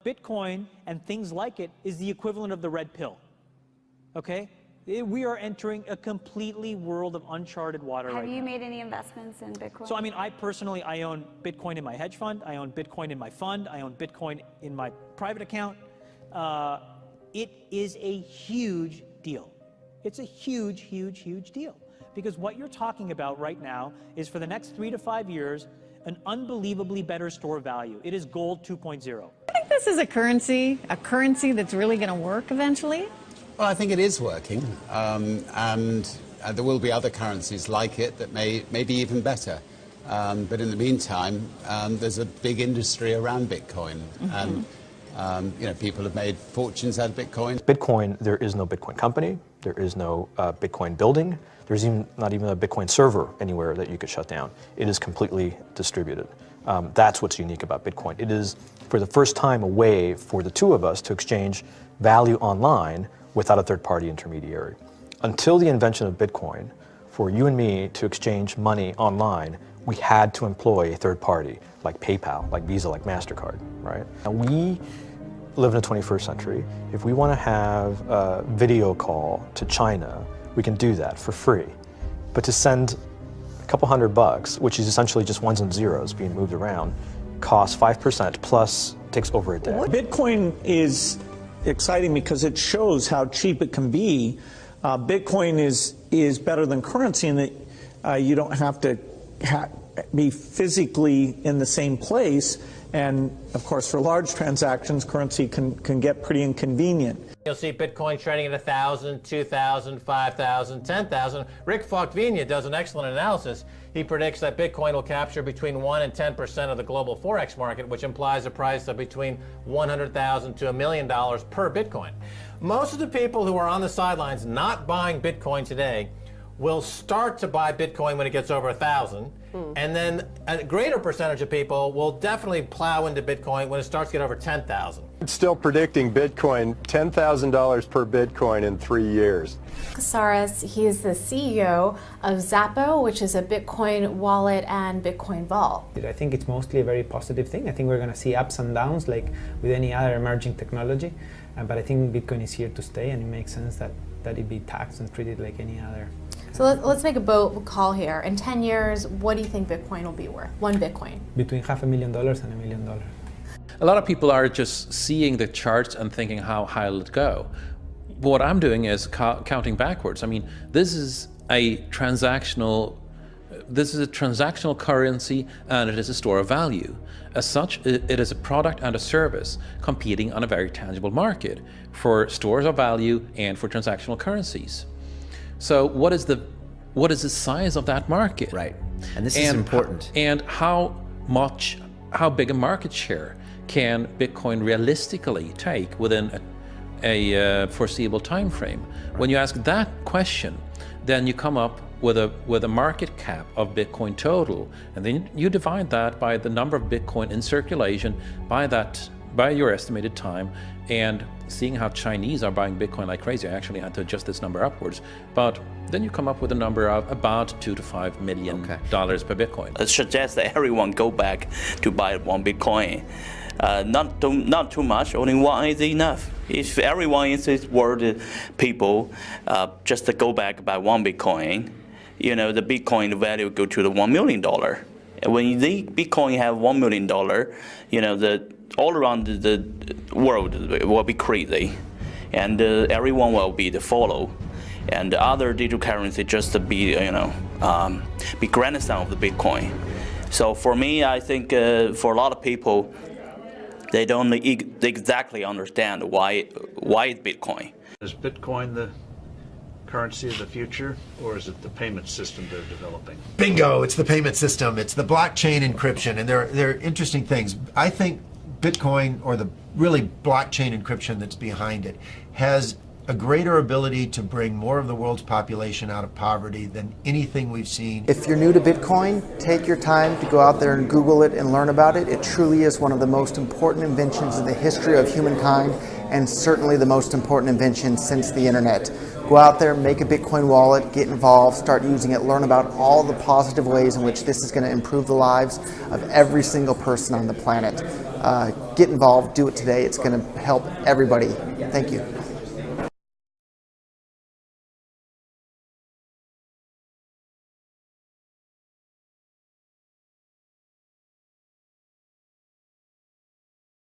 Bitcoin and things like it is the equivalent of the red pill, okay? We are entering a completely world of uncharted water right now. Have you made any investments in Bitcoin? So, I mean, I personally own Bitcoin in my hedge fund. I own Bitcoin in my fund. I own Bitcoin in my private account. It is a huge deal. It's a huge, huge, huge deal. Because what you're talking about right now is for the next 3 to 5 years, an unbelievably better store of value. It is gold 2.0. I think this is a currency that's really going to work eventually. Well, I think it is working, and there will be other currencies like it that may be even better. But in the meantime, there's a big industry around Bitcoin, and you know, people have made fortunes out of Bitcoin. Bitcoin, there is no Bitcoin company, there is no Bitcoin building, there's not even a Bitcoin server anywhere that you could shut down. It is completely distributed. That's what's unique about Bitcoin. It is, for the first time, a way for the two of us to exchange value online without a third-party intermediary. Until the invention of Bitcoin, for you and me to exchange money online, we had to employ a third party, like PayPal, like Visa, like MasterCard, right? And we live in the 21st century. If we want to have a video call to China, we can do that for free. But to send a couple $100, which is essentially just ones and zeros being moved around, costs 5% plus takes over a day. Bitcoin is exciting because it shows how cheap it can be. Bitcoin is better than currency in that you don't have to be physically in the same place, and of course for large transactions currency can get pretty inconvenient. You'll see Bitcoin trading at 1,000, 2,000, 5,000, 10,000. Rick Falkvinia does an excellent analysis. He predicts that Bitcoin will capture between 1 and 10% of the global Forex market, which implies a price of between $100,000 to $1 million per Bitcoin. Most of the people who are on the sidelines not buying Bitcoin today will start to buy Bitcoin when it gets over 1,000, and then a greater percentage of people will definitely plow into Bitcoin when it starts to get over 10,000. It's still predicting Bitcoin, $10,000 per Bitcoin in 3 years. Casares, he is the CEO of Zappo, which is a Bitcoin wallet and Bitcoin vault. I think it's mostly a very positive thing. I think we're going to see ups and downs like with any other emerging technology, but I think Bitcoin is here to stay, and it makes sense that it be taxed and treated like any other. So let's make a bold call here. In 10 years, what do you think Bitcoin will be worth? One Bitcoin? Between $500,000 and $1 million. A lot of people are just seeing the charts and thinking how high will it go. What I'm doing is counting backwards. I mean, this is a transactional currency, and it is a store of value. As such, it is a product and a service competing on a very tangible market for stores of value and for transactional currencies. So what is the size of that market? Right, and this is important. And how big a market share can Bitcoin realistically take within a foreseeable time frame? Right. When you ask that question, then you come up with a market cap of Bitcoin total, and then you divide that by the number of Bitcoin in circulation by your estimated time, and seeing how Chinese are buying Bitcoin like crazy. I actually had to adjust this number upwards, but then you come up with a number of about $2 to $5 million per Bitcoin. It suggests that everyone go back to buy one Bitcoin. Not too much, only one is enough. If everyone in this world, people, just to go back buy one Bitcoin, you know, the Bitcoin value go to the $1 million. And when the Bitcoin have $1 million, you know, all around the world will be crazy, and everyone will be the follow, and the other digital currency just to be, you know, be grandson of the Bitcoin. So for me, I think for a lot of people, they don't exactly understand why it's Bitcoin. Is Bitcoin the currency of the future, or is it the payment system they're developing? Bingo! It's the payment system. It's the blockchain encryption, and they're interesting things. I think Bitcoin, or the really blockchain encryption that's behind it, has a greater ability to bring more of the world's population out of poverty than anything we've seen. If you're new to Bitcoin, take your time to go out there and Google it and learn about it. It truly is one of the most important inventions in the history of humankind, and certainly the most important invention since the internet. Go out there, make a Bitcoin wallet, get involved, start using it, learn about all the positive ways in which this is going to improve the lives of every single person on the planet. Get involved, do it today. It's going to help everybody. Thank you.